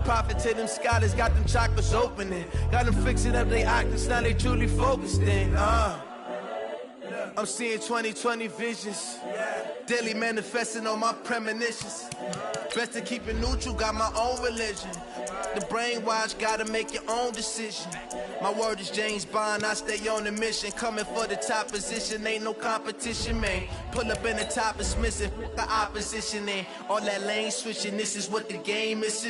Profit to them scholars, got them chakras opening. Got them fixing up their octaves, now they truly focused in. I'm seeing 2020 visions. Daily manifesting on my premonitions. Best to keep it neutral, got my own religion. The brainwash, gotta make your own decision. My word is James Bond, I stay on the mission. Coming for the top position, ain't no competition, man. Pull up in the top, it's missing, the opposition in. All that lane switching, this is what the game is.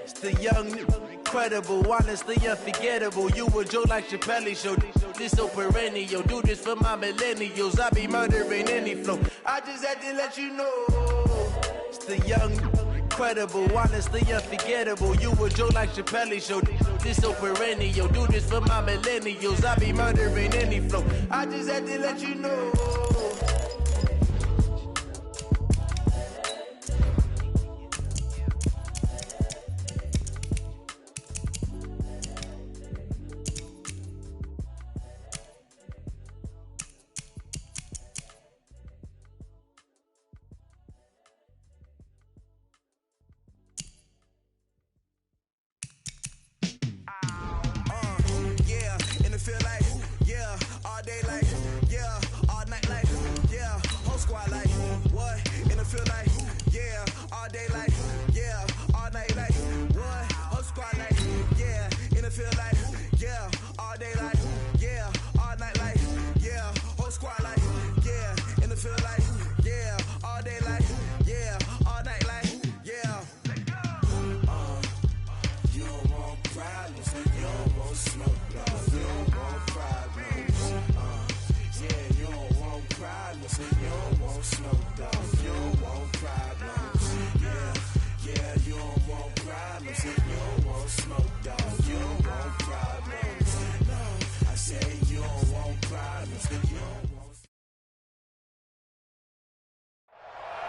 It's the young, incredible, honestly unforgettable. You a Joe like Chappelle show. This so perennial, do this for my millennials. I be murdering any flow. I just had to let you know. It's the young, incredible, honestly unforgettable. You a Joe like Chappelle show. This so perennial, do this for my millennials. I be murdering any flow. I just had to let you know.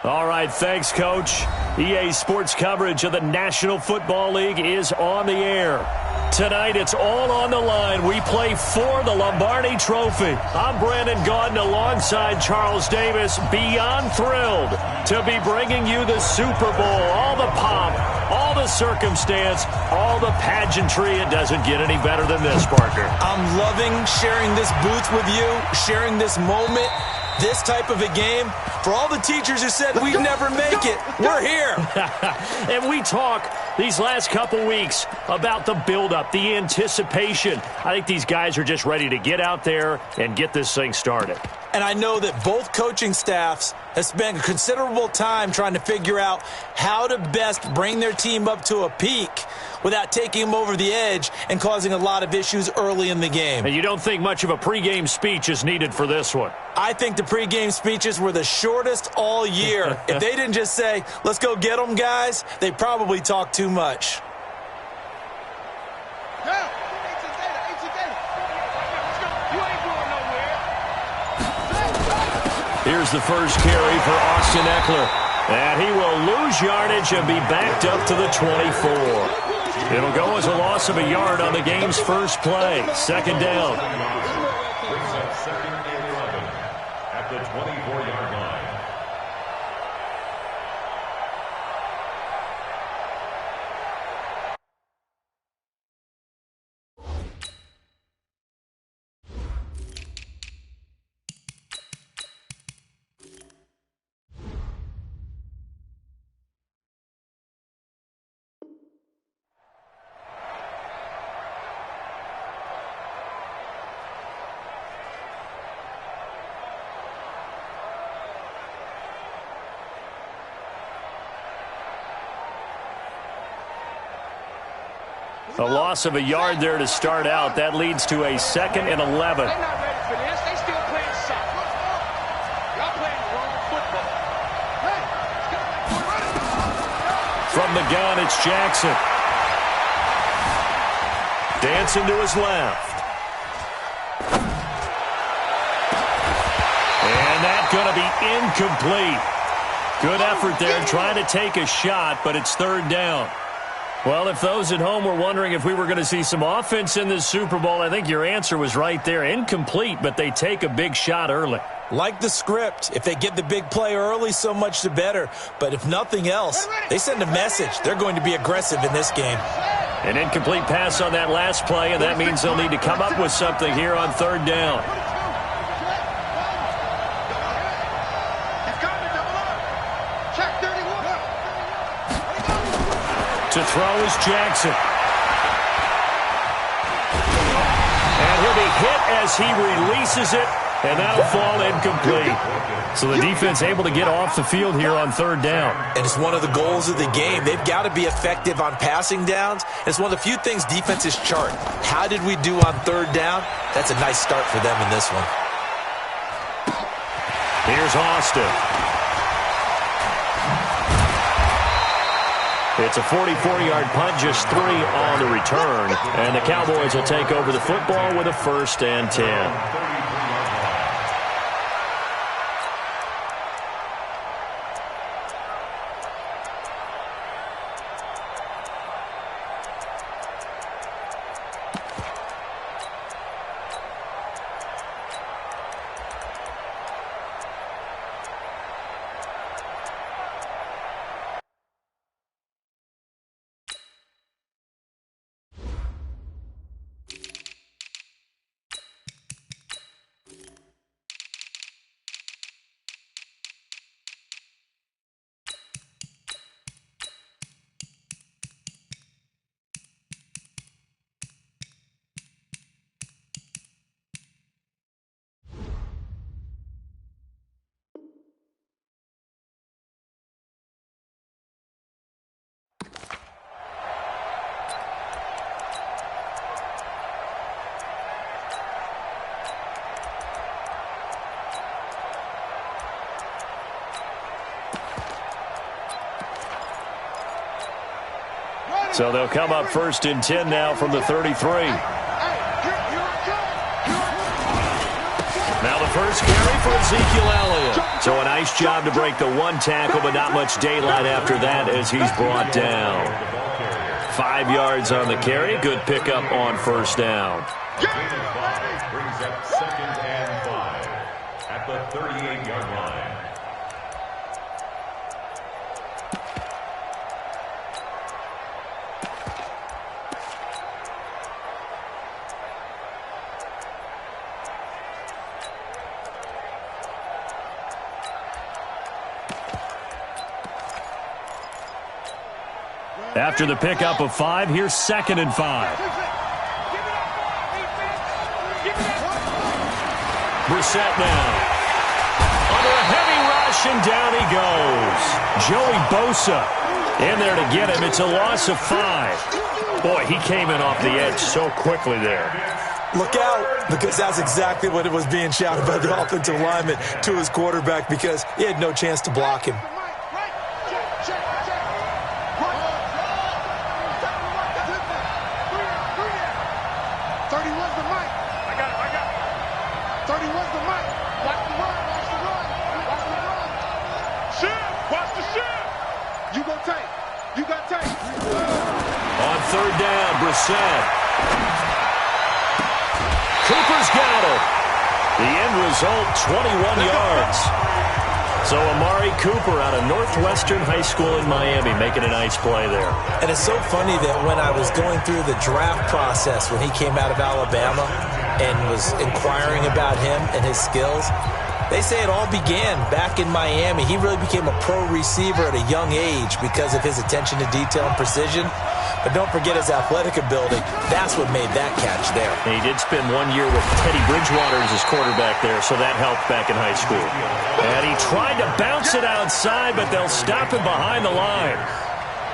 All right, thanks, Coach. EA Sports coverage of the National Football League is on the air. Tonight, it's all on the line. We play for the Lombardi Trophy. I'm Brandon Gaudin alongside Charles Davis. Beyond thrilled to be bringing you the Super Bowl. All the pomp, all the circumstance, all the pageantry. It doesn't get any better than this, Parker. I'm loving sharing this booth with you, sharing this moment, this type of a game. For all the teachers who said we'd never make it, we're here. And we talk these last couple weeks about the buildup, the anticipation. I think these guys are just ready to get out there and get this thing started. And I know that both coaching staffs have spent considerable time trying to figure out how to best bring their team up to a peak without taking them over the edge and causing a lot of issues early in the game. And you don't think much of a pregame speech is needed for this one? I think the pregame speeches were the shortest all year. If they didn't just say, let's go get them, guys, they probably talked too much. Here's the first carry for Austin Eckler. And he will lose yardage and be backed up to the 24. It'll go as a loss of a yard on the game's first play. Second down. Second and 11 at the 24-yard line. A loss of a yard there to start out. That leads to a 2nd and 11. They're not ready for this. They still playing soccer. Y'all playing wrong football. From the gun, it's Jackson. Dancing to his left. And that's going to be incomplete. Good effort there trying to take a shot, but it's third down. Well, if those at home were wondering if we were going to see some offense in this Super Bowl, I think your answer was right there. Incomplete, but they take a big shot early. Like the script. If they get the big play early, so much the better. But if nothing else, they send a message. They're going to be aggressive in this game. An incomplete pass on that last play, and that means they'll need to come up with something here on third down. To throw is Jackson. And he'll be hit as he releases it, and that'll fall incomplete. So the defense able to get off the field here on third down. And it's one of the goals of the game. They've got to be effective on passing downs. It's one of the few things defenses chart. How did we do on third down? That's a nice start for them in this one. Here's Austin. It's a 44-yard punt, just 3 on the return. And the Cowboys will take over the football with a 1st and 10. So they'll come up 1st and 10 now from the 33. Now the first carry for Ezekiel Elliott. So a nice job to break the 1 tackle, but not much daylight after that as he's brought down. 5 yards on the carry. Good pickup on 1st down. Gain of 5 brings up 2nd and 5 at the 38-yard line. After the pickup of 5, here's 2nd and 5. Brissett now. Under a heavy rush, and down he goes. Joey Bosa in there to get him. It's a loss of 5. Boy, he came in off the edge so quickly there. Look out, because that's exactly what it was being shouted by the offensive lineman to his quarterback, because he had no chance to block him. On 3rd down, Brissett. Cooper's got it. The end result, 21 yards. So Amari Cooper out of Northwestern High School in Miami making a nice play there. And it's so funny that when I was going through the draft process when he came out of Alabama and was inquiring about him and his skills, they say it all began back in Miami. He really became a pro receiver at a young age because of his attention to detail and precision. But don't forget his athletic ability. That's what made that catch there. And he did spend 1 year with Teddy Bridgewater as his quarterback there, so that helped back in high school. And he tried to bounce it outside, but they'll stop him behind the line.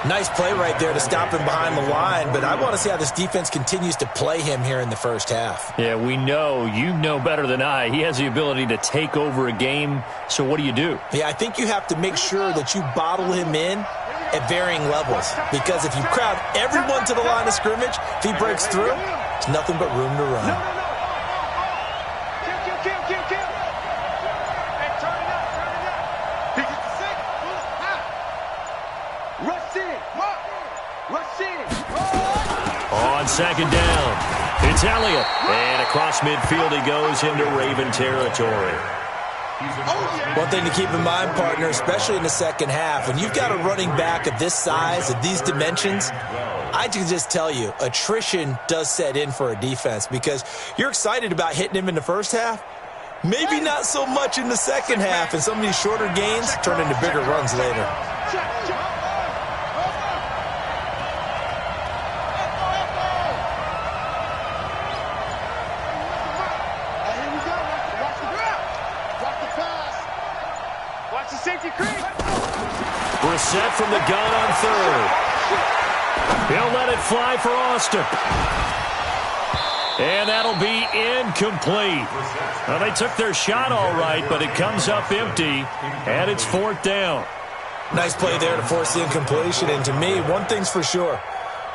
Nice play right there to stop him behind the line, but I want to see how this defense continues to play him here in the first half. Yeah, we know. You know better than I. He has the ability to take over a game, so what do you do? Yeah, I think you have to make sure that you bottle him in at varying levels, because if you crowd everyone to the line of scrimmage, if he breaks through, there's nothing but room to run. On 2nd down, it's Elliott. And across midfield he goes into Raven territory. One thing to keep in mind, partner, especially in the second half, when you've got a running back of this size, of these dimensions, I can just tell you, attrition does set in for a defense because you're excited about hitting him in the first half, maybe not so much in the second half, and some of these shorter gains turn into bigger runs later. Brissett from the gun on third. He'll let it fly for Austin. And that'll be incomplete. Well, they took their shot all right, but it comes up empty, and it's fourth down. Nice play there to force the incompletion. And to me, one thing's for sure.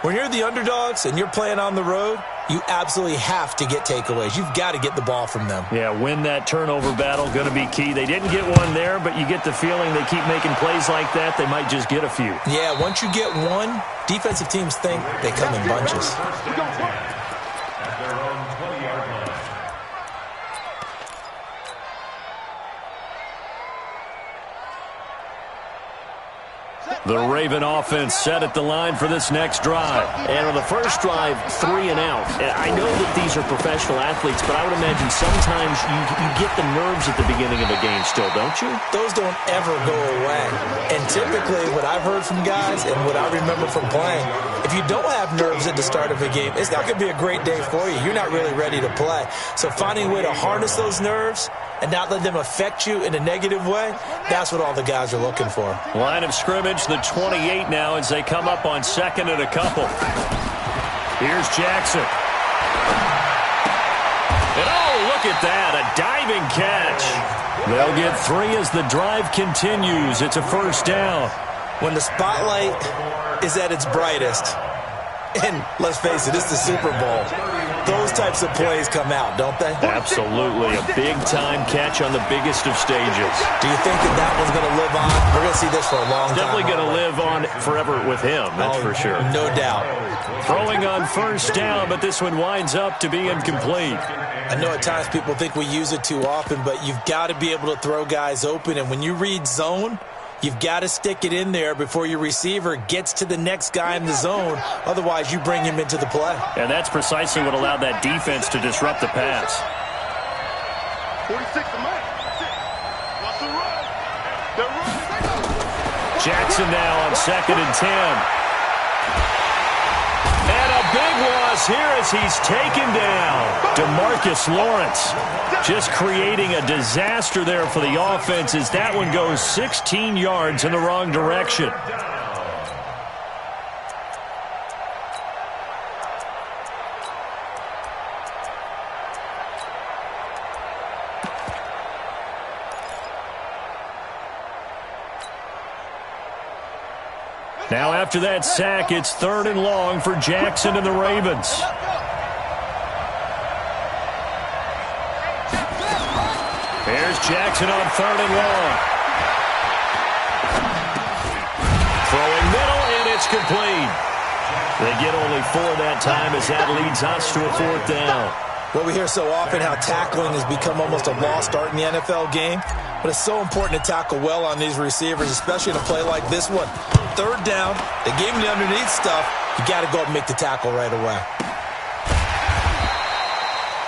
When you're the underdogs and you're playing on the road, you absolutely have to get takeaways. You've got to get the ball from them. Yeah, win that turnover battle, going to be key. They didn't get one there, but you get the feeling they keep making plays like that, they might just get a few. Yeah, once you get one, defensive teams think they come in bunches. The Raven offense set at the line for this next drive. And on the first drive, 3 and out. I know that these are professional athletes, but I would imagine sometimes you get the nerves at the beginning of a game still, don't you? Those don't ever go away. And typically what I've heard from guys and what I remember from playing, if you don't have nerves at the start of a game, it's not going to be a great day for you. You're not really ready to play. So finding a way to harness those nerves and not let them affect you in a negative way, that's what all the guys are looking for. Line of scrimmage, the 28 now as they come up on second and a couple. Here's Jackson. And oh, look at that, a diving catch. They'll get 3 as the drive continues. It's a first down. When the spotlight is at its brightest, and let's face it, it's the Super Bowl, those types of plays come out, don't they? Absolutely. A big-time catch on the biggest of stages. Do you think that one's going to live on? We're going to see this for a long time. Definitely going to live on forever with him, that's for sure. No doubt. Throwing on first down, but this one winds up to be incomplete. I know at times people think we use it too often, but you've got to be able to throw guys open. And when you read zone, you've got to stick it in there before your receiver gets to the next guy in the zone. Otherwise, you bring him into the play. And that's precisely what allowed that defense to disrupt the pass. 46 to Mike. Jackson now on second and 10. And a big loss here as he's taken down. DeMarcus Lawrence just creating a disaster there for the offense as that one goes 16 yards in the wrong direction. Now after that sack, it's 3rd and long for Jackson and the Ravens. Here's Jackson on 3rd and long. Throwing middle, and it's complete. They get only 4 that time as that leads us to a 4th down. Well, we hear so often how tackling has become almost a lost art in the NFL game. But it's so important to tackle well on these receivers, especially in a play like this one. 3rd down, they gave him the underneath stuff. You got to go and make the tackle right away.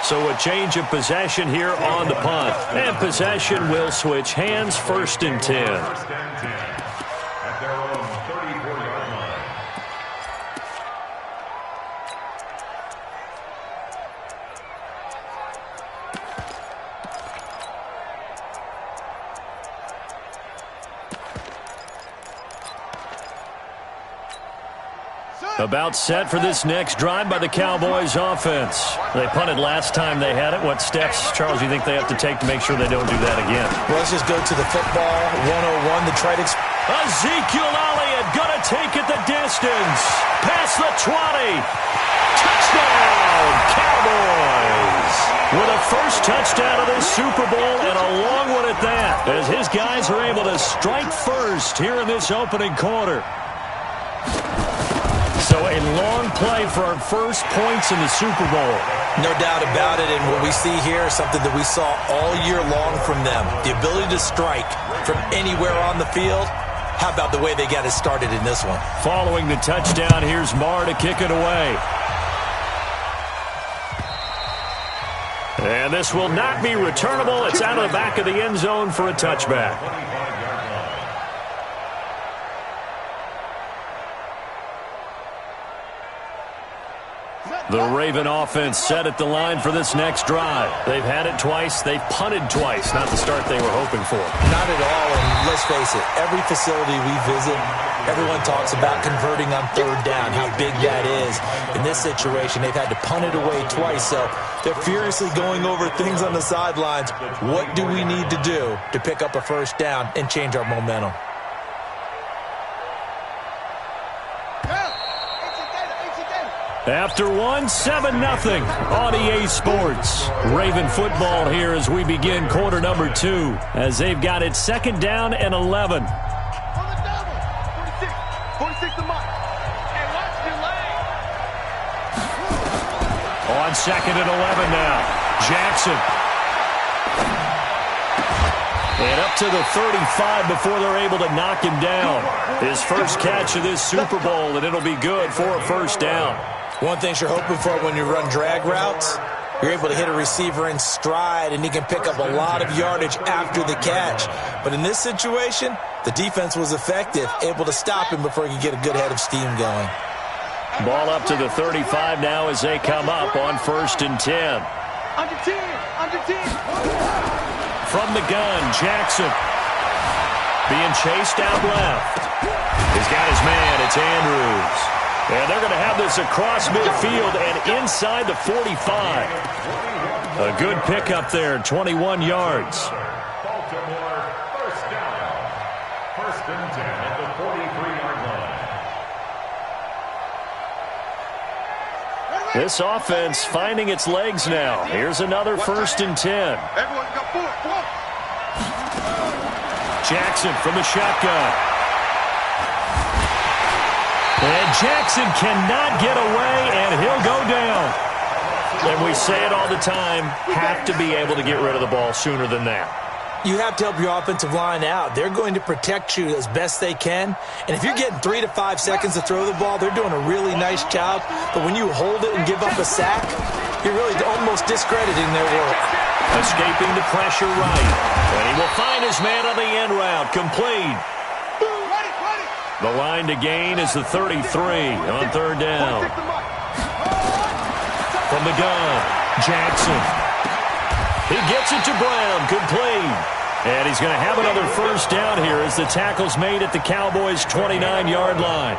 So a change of possession here on the punt. And possession will switch hands, 1st and 10. At their own 34-yard line. About set for this next drive by the Cowboys offense. They punted last time they had it. What steps, Charles, do you think they have to take to make sure they don't do that again? Well, let's just go to the football 101 to try to... Ezekiel Elliott going to take it the distance. Past the 20. Touchdown, Cowboys. With a first touchdown of this Super Bowl and a long one at that. As his guys are able to strike first here in this opening quarter. So a long play for our first points in the Super Bowl. No doubt about it, and what we see here is something that we saw all year long from them. The ability to strike from anywhere on the field. How about the way they got it started in this one? Following the touchdown, here's Marr to kick it away. And this will not be returnable. It's out of the back of the end zone for a touchback. The Raven offense set at the line for this next drive. They've had it twice. They've punted twice. Not the start they were hoping for. Not at all, and let's face it, every facility we visit, everyone talks about converting on third down, how big that is. In this situation, they've had to punt it away twice, so they're furiously going over things on the sidelines. What do we need to do to pick up a first down and change our momentum? After one, 7-0 on EA Sports. Raven football here as we begin quarter number 2, as they've got it second down and 11. 46 to Mike. And watch delay. On second and 11 now. Jackson. And up to the 35 before they're able to knock him down. His first catch of this Super Bowl, and it'll be good for a first down. One thing you're hoping for when you run drag routes, you're able to hit a receiver in stride, and he can pick up a lot of yardage after the catch. But in this situation, the defense was effective, able to stop him before he could get a good head of steam going. Ball up to the 35 now as they come up on 1st and 10. Under 10. From the gun, Jackson. Being chased out left. He's got his man. It's Andrews. And they're going to have this across midfield and inside the 45. A good pickup there, 21 yards. Baltimore, first down. 1st and 10 at the 43-yard line. This offense finding its legs now. Here's another 1st and 10. Everyone go forward. Jackson from the shotgun. And Jackson cannot get away, and he'll go down. And we say it all the time, have to be able to get rid of the ball sooner than that. You have to help your offensive line out. They're going to protect you as best they can. And if you're getting 3 to 5 seconds to throw the ball, they're doing a really nice job. But when you hold it and give up a sack, you're really almost discrediting their work. Escaping the pressure right. And he will find his man on the end route. Complete. The line to gain is the 33 on 3rd down. From the gun, Jackson. He gets it to Brown, complete. And he's going to have another first down here as the tackle's made at the Cowboys' 29-yard line.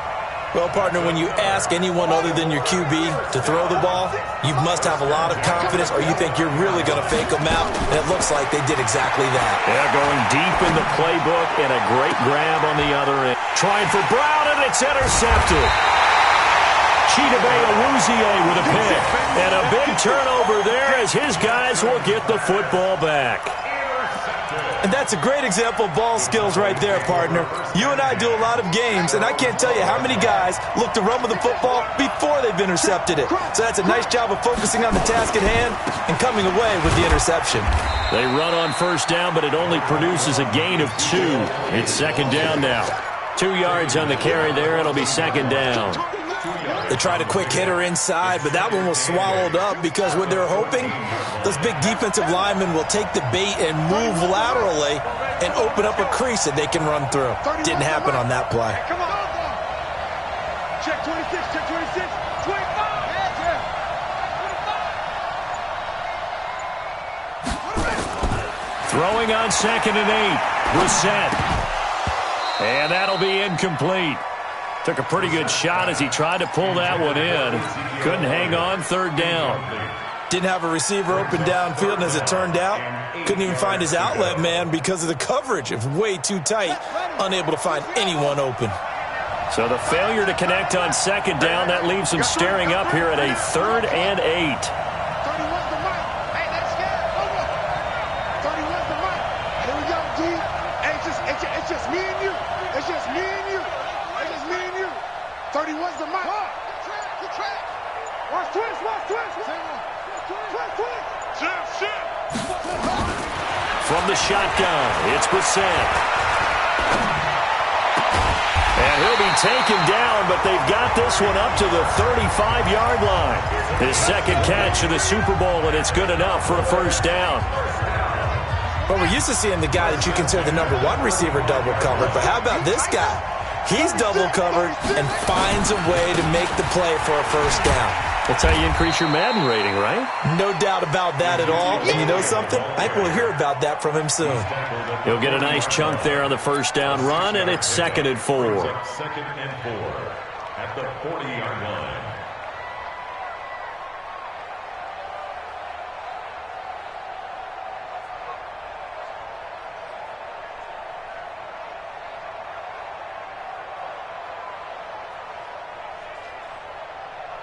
Well, partner, when you ask anyone other than your QB to throw the ball, you must have a lot of confidence or you think you're really going to fake them out, and it looks like they did exactly that. Yeah, going deep in the playbook and a great grab on the other end. Trying for Brown, and it's intercepted. Chidobe Awuzie with a pick. And a big turnover there as his guys will get the football back. And that's a great example of ball skills right there, partner. You and I do a lot of games, and I can't tell you how many guys look to run with the football before they've intercepted it. So that's a nice job of focusing on the task at hand and coming away with the interception. They run on first down, but it only produces a gain of 2. It's second down now. 2 yards on the carry there. It'll be second down. They tried a quick hitter inside, but that one was swallowed up because what they're hoping, those big defensive linemen will take the bait and move laterally and open up a crease that they can run through. Didn't happen on that play. Come on. Check 26, check 26, 25. Throwing on 2nd and 8. Brissett. And that'll be incomplete. Took a pretty good shot as he tried to pull that one in. Couldn't hang on, 3rd down. Didn't have a receiver open downfield, and as it turned out, couldn't even find his outlet man because of the coverage. It was way too tight, unable to find anyone open. So the failure to connect on 2nd down, that leaves him staring up here at a 3rd and 8. 31's the mic. Hey, that's scared. Over. 31's the mic. Here we go, G. Hey, it's just me and you. It's just me and you. It's just me and you. 31's the mic. From the shotgun, it's Brissett. And he'll be taken down, but they've got this one up to the 35-yard line. His second catch of the Super Bowl, and it's good enough for a first down. Well, we're used to seeing the guy that you consider the number one receiver double covered, but how about this guy? He's double covered and finds a way to make the play for a first down. That's how you increase your Madden rating, right? No doubt about that at all. And you know something? I think we'll hear about that from him soon. He'll get a nice chunk there on the first down run, and it's 2nd and 4. 2nd and 4 at the 40-yard line.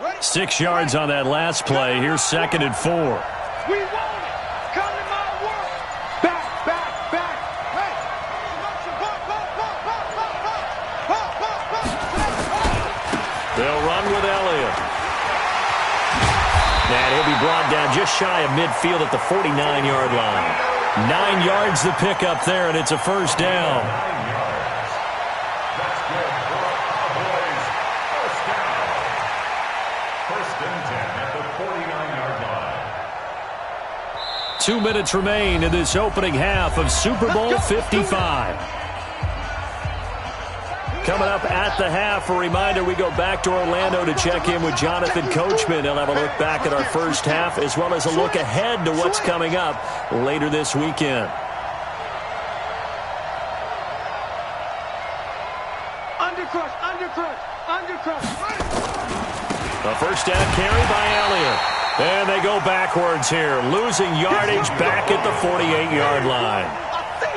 Ready? 6 yards on that last play. Here's 2nd and 4. We want it. Come to my world. Back. Hey. They'll run with Elliott. And he'll be brought down just shy of midfield at the 49-yard line. 9 yards to pick up there, and it's a first down. 9 yards. That's good for Cowboys. First down. 1st and 10 at the 49-yard line. 2 minutes remain in this opening half of Super Bowl 55. Coming up at the half, a reminder, we go back to Orlando to check in with Jonathan Coachman. He'll have a look back at our first half as well as a look ahead to what's coming up later this weekend. Undercrush. A first down carry by Elliott. And they go backwards here, losing yardage back at the 48-yard line.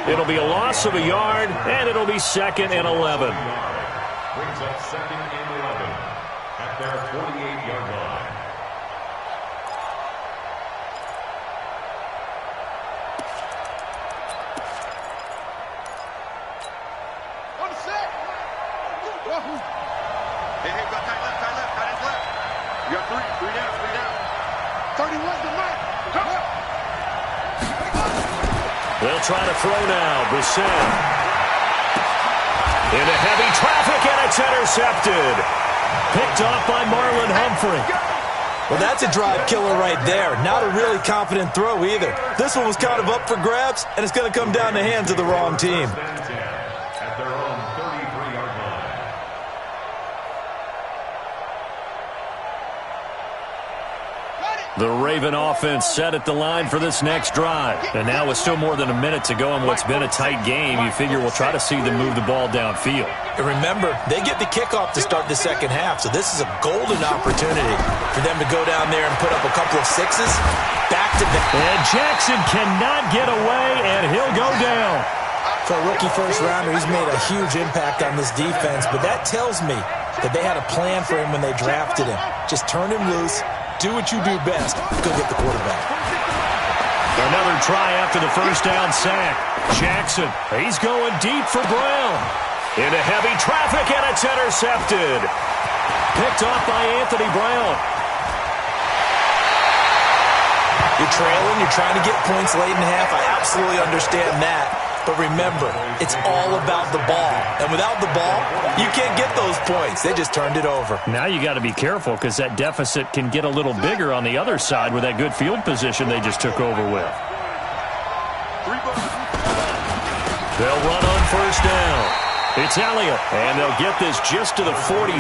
It'll be a loss of a yard, and it'll be 2nd and 11. Brings up 2nd and 11 at their 48-yard line. On the set. Hey, got tight left. You got three down. 31's the mark. They'll try to throw now. Brissett. Into heavy traffic, and it's intercepted. Picked off by Marlon Humphrey. Well, that's a drive killer right there. Not a really confident throw either. This one was kind of up for grabs, and it's going to come down the hands of the wrong team. At their own 33-yard line. The Raven offense set at the line for this next drive. And now with still more than a minute to go in what's been a tight game, you figure we'll try to see them move the ball downfield. And remember, they get the kickoff to start the second half, so this is a golden opportunity for them to go down there and put up a couple of sixes back-to-back. And Jackson cannot get away, and he'll go down. For a rookie first-rounder, he's made a huge impact on this defense, but that tells me that they had a plan for him when they drafted him. Just turn him loose. Do what you do best. Go get the quarterback. Another try after the first down sack. Jackson, he's going deep for Brown. Into heavy traffic, and it's intercepted. Picked off by Anthony Brown. You're trailing. You're trying to get points late in the half. I absolutely understand that. But remember, it's all about the ball. And without the ball, you can't get those points. They just turned it over. Now you got to be careful because that deficit can get a little bigger on the other side with that good field position they just took over with. They'll run on first down. It's Elliott, and they'll get this just to the 47,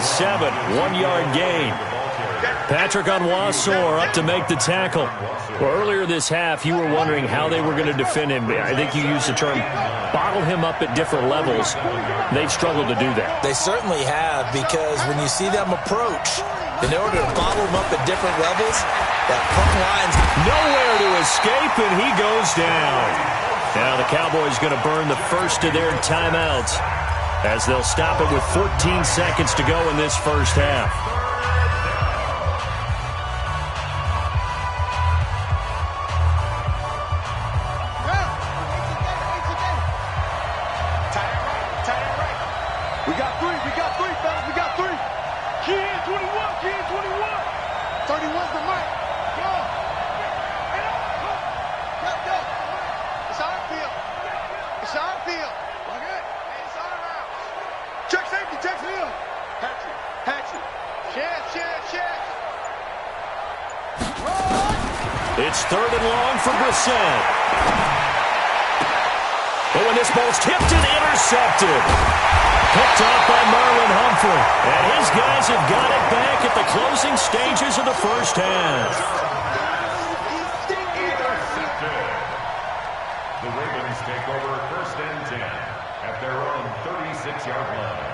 1-yard gain. Patrick Onwuasor up to make the tackle. Well, earlier this half, you were wondering how they were going to defend him. I think you used the term bottle him up at different levels. They've struggled to do that. They certainly have, because when you see them approach, in order to bottle them up at different levels, that front line's nowhere to escape, and he goes down. Now the Cowboys going to burn the first of their timeouts as they'll stop it with 14 seconds to go in this first half. We got three, fellas. We got three. Key in 21. 31. It's 3rd and long for Brissett. But when this ball's tipped and intercepted. Picked off by Marlon Humphrey. And his guys have got it back at the closing stages of the first half. The Ravens take over 1st and 10 at their own 36-yard line.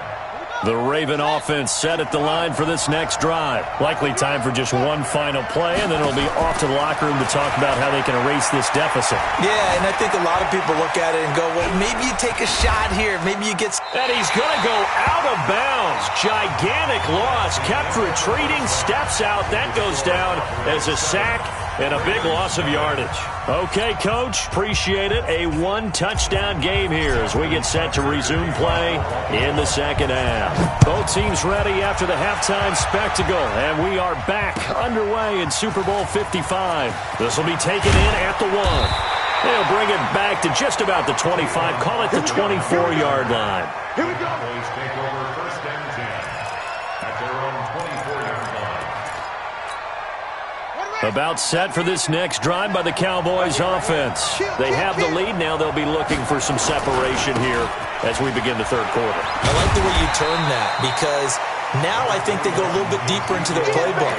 The Raven offense set at the line for this next drive. Likely time for just one final play, and then it'll be off to the locker room to talk about how they can erase this deficit. Yeah, and I think a lot of people look at it and go, well, maybe you take a shot here. Maybe you get... And he's going to go out of bounds. Gigantic loss. Kept retreating. Steps out. That goes down as a sack and a big loss of yardage. Okay, Coach. Appreciate it. A one-touchdown game here as we get set to resume play in the second half. Both teams ready after the halftime spectacle. And we are back underway in Super Bowl 55. This will be taken in at the 1. They'll bring it back to just about the 25. Call it the 24-yard line. Here we go. Cowboys take over 1st and 10 at their own 24-yard line. About set for this next drive by the Cowboys offense. They have the lead now. They'll be looking for some separation here as we begin the third quarter. I like the way you term that because now I think they go a little bit deeper into their playbook.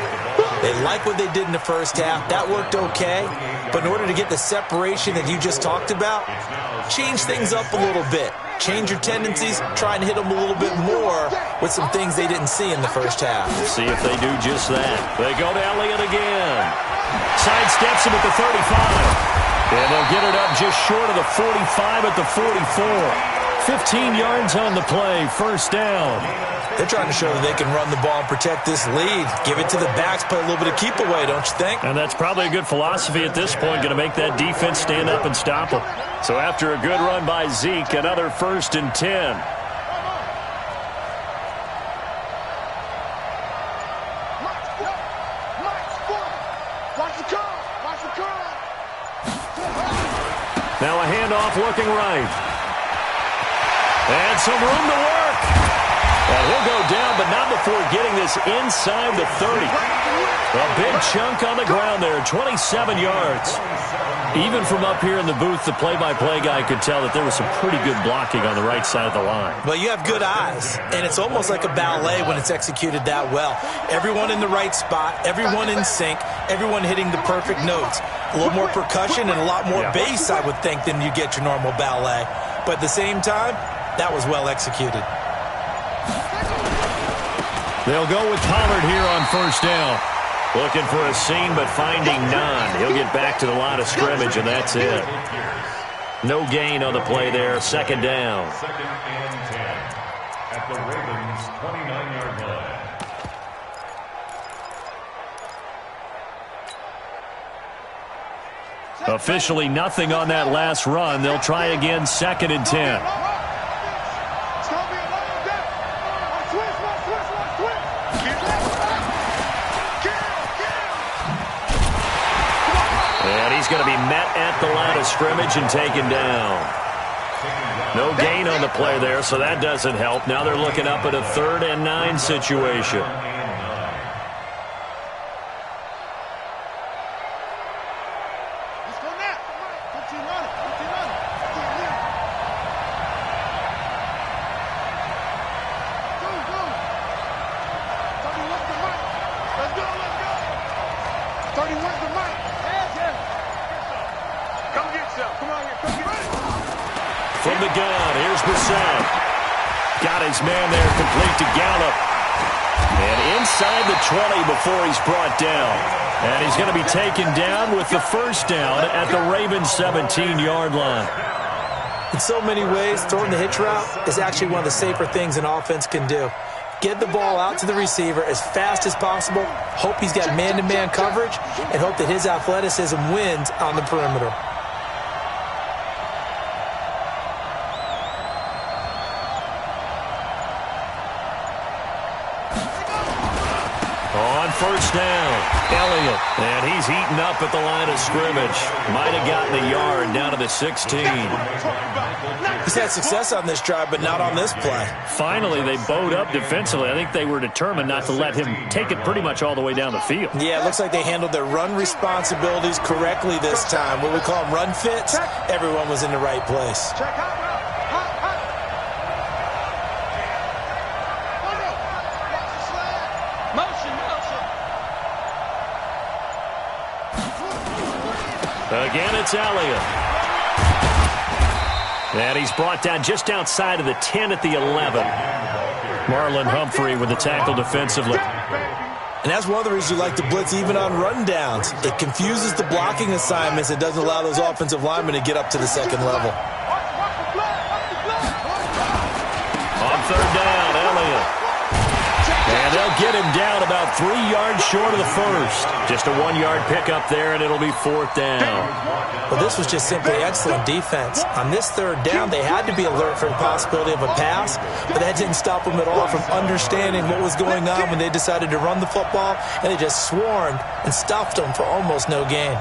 They like what they did in the first half. That worked okay. But in order to get the separation that you just talked about, change things up a little bit. Change your tendencies, try and hit them a little bit more with some things they didn't see in the first half. See if they do just that. They go to Elliott again. Sidesteps him at the 35. And they'll get it up just short of the 45 at the 44. 15 yards on the play, first down. They're trying to show that they can run the ball and protect this lead. Give it to the backs, play a little bit of keep away, don't you think? And that's probably a good philosophy at this point, going to make that defense stand up and stop them. So after a good run by Zeke, another 1st and 10. Now a handoff looking right. And some room to work. And he'll go down, but not before getting this inside the 30. A big chunk on the ground there, 27 yards. Even from up here in the booth, the play-by-play guy could tell that there was some pretty good blocking on the right side of the line. Well, you have good eyes, and it's almost like a ballet when it's executed that well. Everyone in the right spot, everyone in sync, everyone hitting the perfect notes. A little more percussion and a lot more bass, I would think, than you get your normal ballet. But at the same time, that was well executed. They'll go with Pollard here on first down. Looking for a seam, but finding none. He'll get back to the line of scrimmage, and that's it. No gain on the play there. Second down. 2nd and 10 at the Ravens' 29-yard line. Officially nothing on that last run. They'll try again, 2nd and 10. And he's going to be met at the line of scrimmage and taken down. No gain on the play there, so that doesn't help. Now they're looking up at a 3rd and 9 situation. From the gun, here's Brissett. Got his man there, complete to Gallup. And inside the 20 before he's brought down. And he's going to be taken down with the first down at the Ravens' 17-yard line. In so many ways, throwing the hitch route is actually one of the safer things an offense can do. Get the ball out to the receiver as fast as possible, hope he's got man-to-man coverage, and hope that his athleticism wins on the perimeter. On on first down. Elliott, and he's heating up at the line of scrimmage. Might have gotten a yard down to the 16. He's had success on this drive, but not on this play. Finally, they bowed up defensively. I think they were determined not to let him take it pretty much all the way down the field. Yeah, it looks like they handled their run responsibilities correctly this time. What we call them run fits, everyone was in the right place. Again, it's Elliott. And he's brought down just outside of the 10 at the 11. Marlon Humphrey with the tackle defensively. And that's one of the reasons you like to blitz even on rundowns. It confuses the blocking assignments. It doesn't allow those offensive linemen to get up to the second level. On third down, Elliott. And they'll get him down about 3 yards short of the first. Just a 1-yard pickup there, and it'll be fourth down. Well, this was just simply excellent defense. On this third down, they had to be alert for the possibility of a pass, but that didn't stop them at all from understanding what was going on when they decided to run the football, and they just swarmed and stuffed them for almost no gain.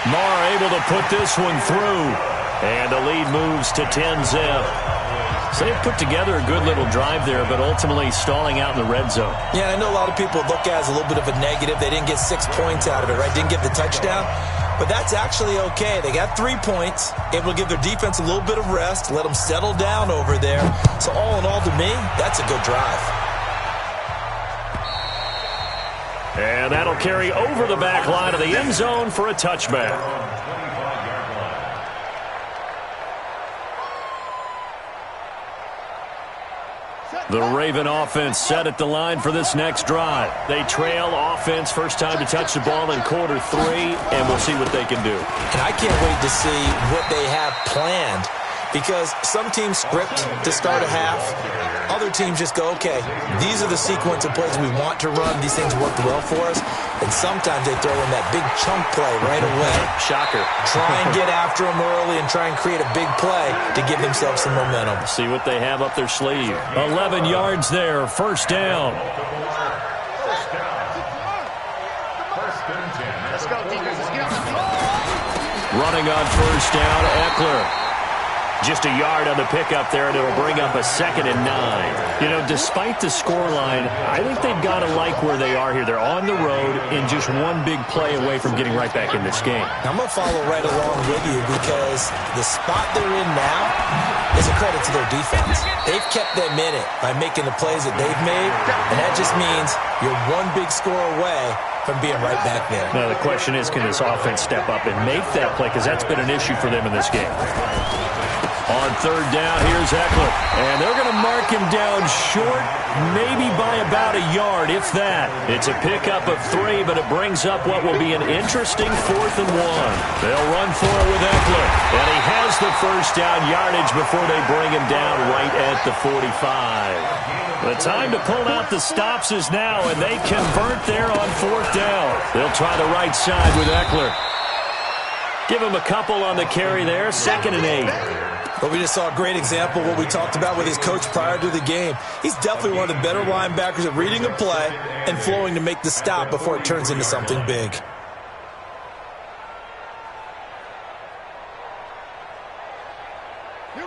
Marr able to put this one through. And the lead moves to 10-zip. So they've put together a good little drive there, but ultimately stalling out in the red zone. Yeah, I know a lot of people look at it as a little bit of a negative. They didn't get 6 points out of it, right? Didn't get the touchdown. But that's actually okay. They got 3 points, able to give their defense a little bit of rest, let them settle down over there. So all in all, to me, that's a good drive. And that'll carry over the back line of the end zone for a touchback. The Raven offense set at the line for this next drive. They trail offense, first time to touch the ball in quarter 3, and we'll see what they can do. And I can't wait to see what they have planned, because some teams script to start a half. Other teams just go, okay, these are the sequence of plays we want to run. These things worked well for us. And sometimes they throw in that big chunk play right away. Shocker. Try and get after them early and try and create a big play to give themselves some momentum. See what they have up their sleeve. 11 yards there, first down. Let's go, defense. Let's get out. Running on first down, Eckler. Just a yard on the pickup there, and it'll bring up a 2nd and 9. You know, despite the scoreline, I think they've got to like where they are here. They're on the road and just one big play away from getting right back in this game. I'm going to follow right along with you, because the spot they're in now is a credit to their defense. They've kept them in it by making the plays that they've made, and that just means you're one big score away from being right back there. Now, the question is, can this offense step up and make that play? Because that's been an issue for them in this game. On third down, here's Eckler. And they're going to mark him down short, maybe by about a yard, if that. It's a pickup of 3, but it brings up what will be an interesting 4th and 1. They'll run for it with Eckler. And he has the first down yardage before they bring him down right at the 45. The time to pull out the stops is now, and they convert there on 4th down. They'll try the right side with Eckler. Give him a couple on the carry there, 2nd and 8. Well, we just saw a great example of what we talked about with his coach prior to the game. He's definitely one of the better linebackers at reading a play and flowing to make the stop before it turns into something big.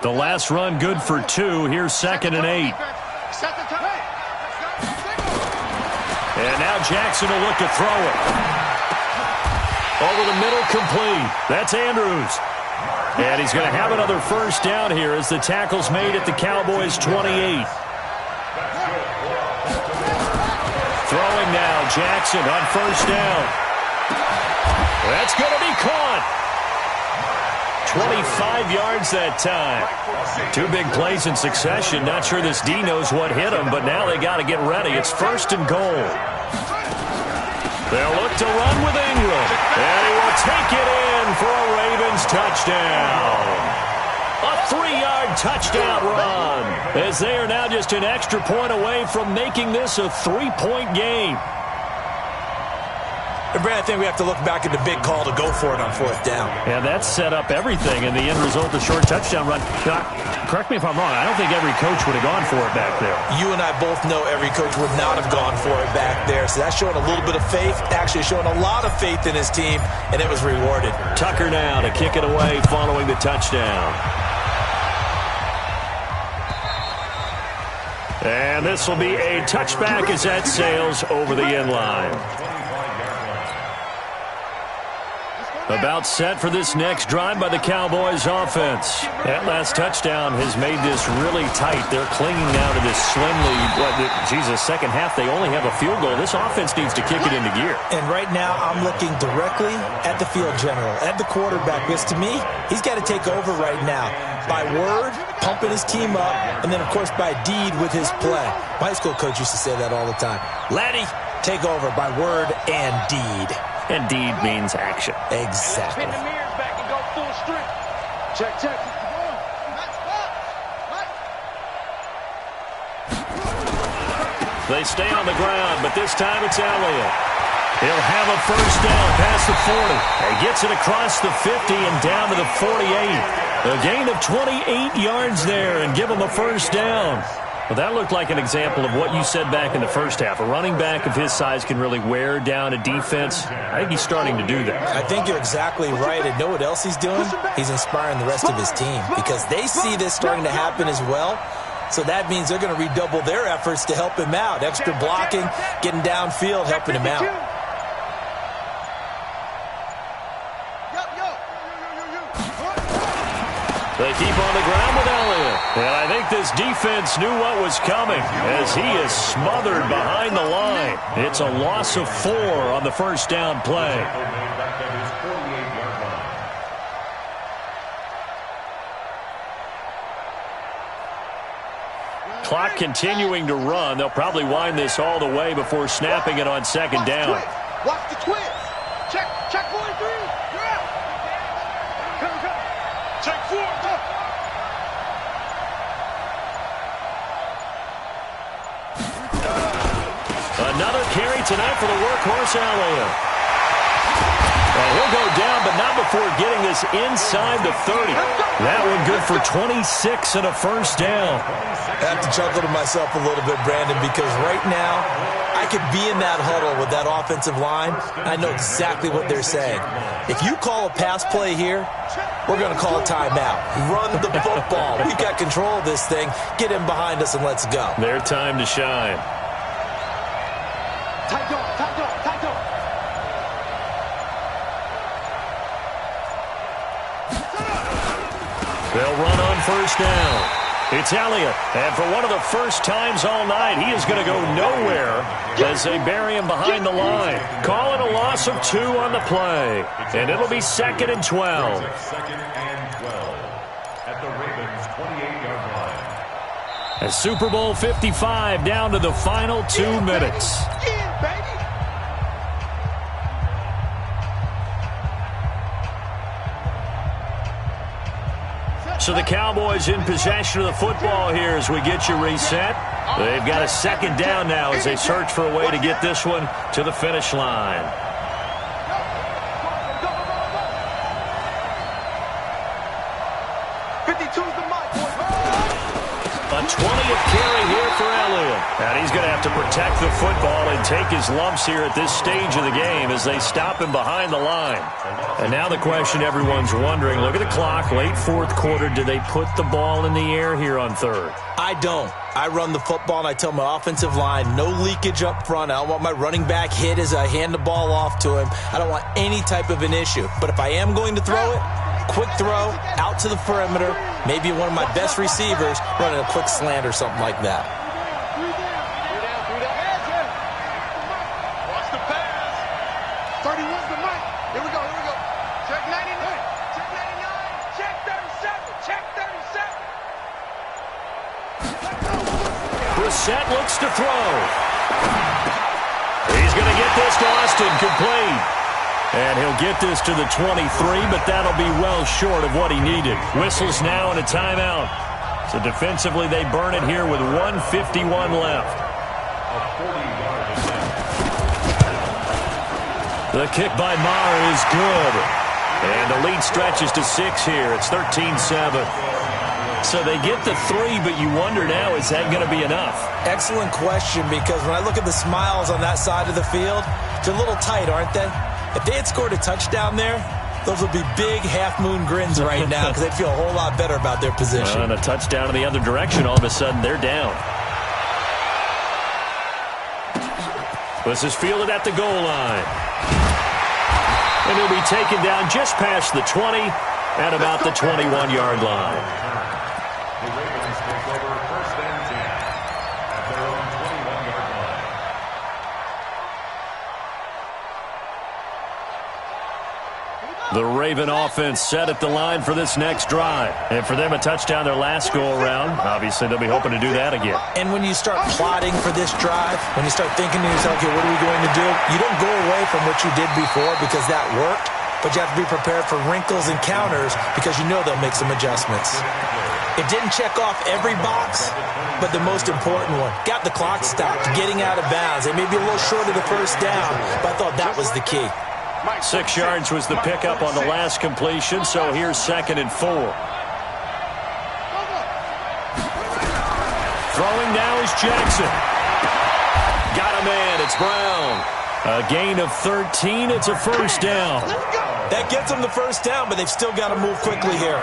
The last run good for 2. Here's 2nd and 8. And now Jackson will look to throw it. Over the middle, complete. That's Andrews. And he's going to have another first down here as the tackle's made at the Cowboys' 28. Throwing now, Jackson on first down. That's going to be caught. 25 yards that time. 2 big plays in succession. Not sure this D knows what hit him, but now they got to get ready. It's 1st and goal. They'll look to run with Ingram. And he will take it in for a Ravens touchdown. A 3-yard touchdown run, as they are now just an extra point away from making this a 3-point game. And, Brad, I think we have to look back at the big call to go for it on 4th down. Yeah, that set up everything in the end result, the short touchdown run. Now, correct me if I'm wrong. I don't think every coach would have gone for it back there. You and I both know every coach would not have gone for it back there. So that's showing a little bit of faith, actually showing a lot of faith in his team, and it was rewarded. Tucker now to kick it away following the touchdown. And this will be a touchback as that sails over the end line. About set for this next drive by the Cowboys offense. That last touchdown has made this really tight. They're clinging now to this slim lead. Second half, they only have a field goal. This offense needs to kick it into gear. And right now, I'm looking directly at the field general, at the quarterback, because to me, he's got to take over right now. By word, pumping his team up, and then, of course, by deed with his play. My high school coach used to say that all the time. Laddie, take over by word and deed. And deed means action. Exactly. Pin the mirrors back and go full strength. Check, check. They stay on the ground, but this time it's Elliott. He'll have a first down past the 40. He gets it across the 50 and down to the 48. A gain of 28 yards there and give him a first down. Well, that looked like an example of what you said back in the first half. A running back of his size can really wear down a defense. I think he's starting to do that. I think you're exactly right. And know what else he's doing? He's inspiring the rest of his team because they see this starting to happen as well. So that means they're going to redouble their efforts to help him out. Extra blocking, getting downfield, helping him out. They keep on the ground with Elliott. And I think this defense knew what was coming as he is smothered behind the line. It's a loss of 4 on the first down play. Clock continuing to run. They'll probably wind this all the way before snapping it on second down. Watch the twist. Check 43. Check 4. Another carry tonight for the workhorse Elliott. And he'll go down, but not before getting this inside the 30. That one good for 26 and a first down. I have to chuckle to myself a little bit, Brandon, because right now I could be in that huddle with that offensive line. I know exactly what they're saying. If you call a pass play here, we're going to call a timeout. Run the football. We've got control of this thing. Get in behind us and let's go. Their time to shine. Tight door. They'll run on first down. It's Elliott, and for one of the first times all night, he is going to go nowhere as they bury him behind the line. Call it a loss of 2 on the play, and it'll be 2nd and 12. Second and 12 at the Ravens' 28-yard line. As Super Bowl 55 down to the final 2 minutes. Yeah, baby. So the Cowboys in possession of the football here as we get you reset. They've got a second down now as they search for a way to get this one to the finish line. A 20th carry here for Elliott. And he's going to have to protect the football and take his lumps here at this stage of the game as they stop him behind the line. And now the question everyone's wondering, look at the clock, late 4th quarter, do they put the ball in the air here on 3rd? I don't. I run the football and I tell my offensive line, no leakage up front. I don't want my running back hit as I hand the ball off to him. I don't want any type of an issue. But if I am going to throw it, quick throw, out to the perimeter, maybe one of my best receivers running a quick slant or something like that. Watch the pass. 31's the mic. Here we go. Check 99. Check 99. Check 37. Check 37. Brissett looks to throw. He's going to get this to Austin, complete. And he'll get this to the 23, but that'll be well short of what he needed. Whistles now and a timeout. So defensively, they burn it here with 1:51 left. The kick by Maher is good. And the lead stretches to 6 here. It's 13-7. So they get the 3, but you wonder now, is that going to be enough? Excellent question, because when I look at the smiles on that side of the field, they're a little tight, aren't they? If they had scored a touchdown there, those would be big half-moon grins right now because they'd feel a whole lot better about their position. And a touchdown in the other direction, all of a sudden they're down. This is fielded at the goal line. And he'll be taken down just past the 20 at about the 21-yard line. The Ravens take over 1st and 10 at their own 21-yard line. The Raven offense set at the line for this next drive. And for them, a touchdown their last go-around. Obviously, they'll be hoping to do that again. And when you start plotting for this drive, when you start thinking to yourself, okay, what are we going to do? You don't go away from what you did before because that worked, but you have to be prepared for wrinkles and counters because you know they'll make some adjustments. It didn't check off every box, but the most important one, got the clock stopped, getting out of bounds. They may be a little short of the first down, but I thought that was the key. 6 yards was the pickup on the last completion, so here's 2nd and 4. Throwing now is Jackson. Got a man, it's Brown. A gain of 13, it's a first down. That gets them the first down, but they've still got to move quickly here.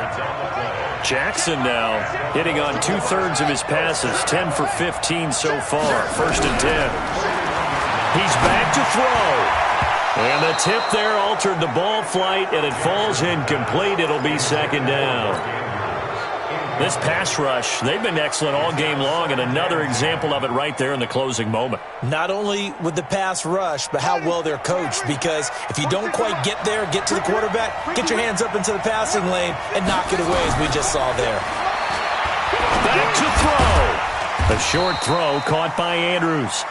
Jackson now hitting on 2/3 of his passes, 10 for 15 so far. 1st and 10. He's back to throw. And the tip there altered the ball flight, and it falls incomplete. It'll be 2nd down. This pass rush, they've been excellent all game long, and another example of it right there in the closing moment. Not only with the pass rush, but how well they're coached, because if you don't quite get there, get to the quarterback, get your hands up into the passing lane and knock it away, as we just saw there. Back to throw. A short throw caught by Andrews.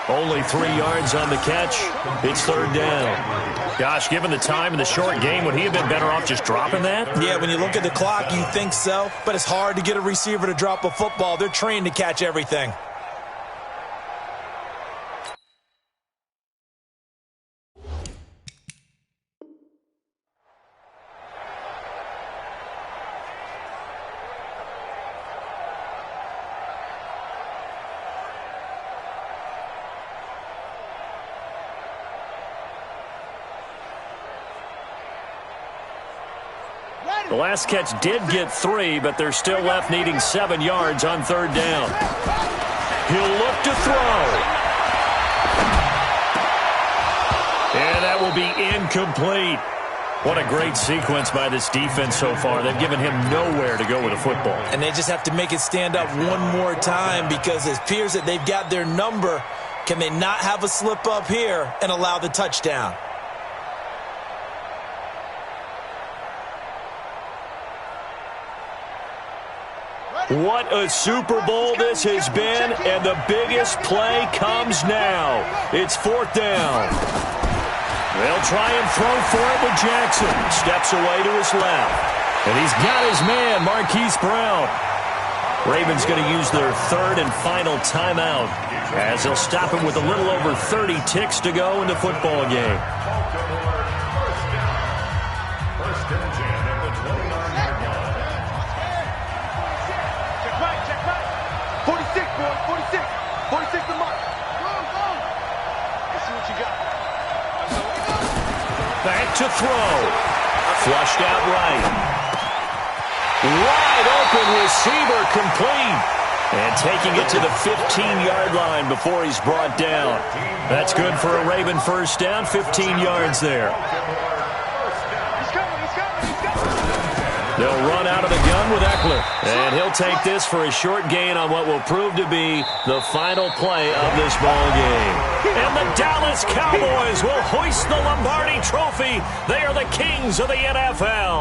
Only 3 yards on the catch. It's 3rd down. Gosh, given the time in the short game, would he have been better off just dropping that? Yeah, when you look at the clock, you think so, but it's hard to get a receiver to drop a football. They're trained to catch everything. The last catch did get 3, but they're still left needing 7 yards on 3rd down. He'll look to throw. And that will be incomplete. What a great sequence by this defense so far. They've given him nowhere to go with the football. And they just have to make it stand up one more time, because it appears that they've got their number. Can they not have a slip up here and allow the touchdown? What a Super Bowl this has been, and the biggest play comes now. It's 4th down. They'll try and throw for it with Jackson. Steps away to his left. And he's got his man, Marquise Brown. Ravens going to use their 3rd and final timeout, as they'll stop him with a little over 30 ticks to go in the football game. Back to throw. Flushed out right. Wide open receiver, complete. And taking it to the 15-yard line before he's brought down. That's good for a Raven first down, 15 yards there. They'll run out of the gun with Eckler. And he'll take this for a short gain on what will prove to be the final play of this ball game. And the Dallas Cowboys will hoist the Lombardi Trophy. They are the kings of the NFL.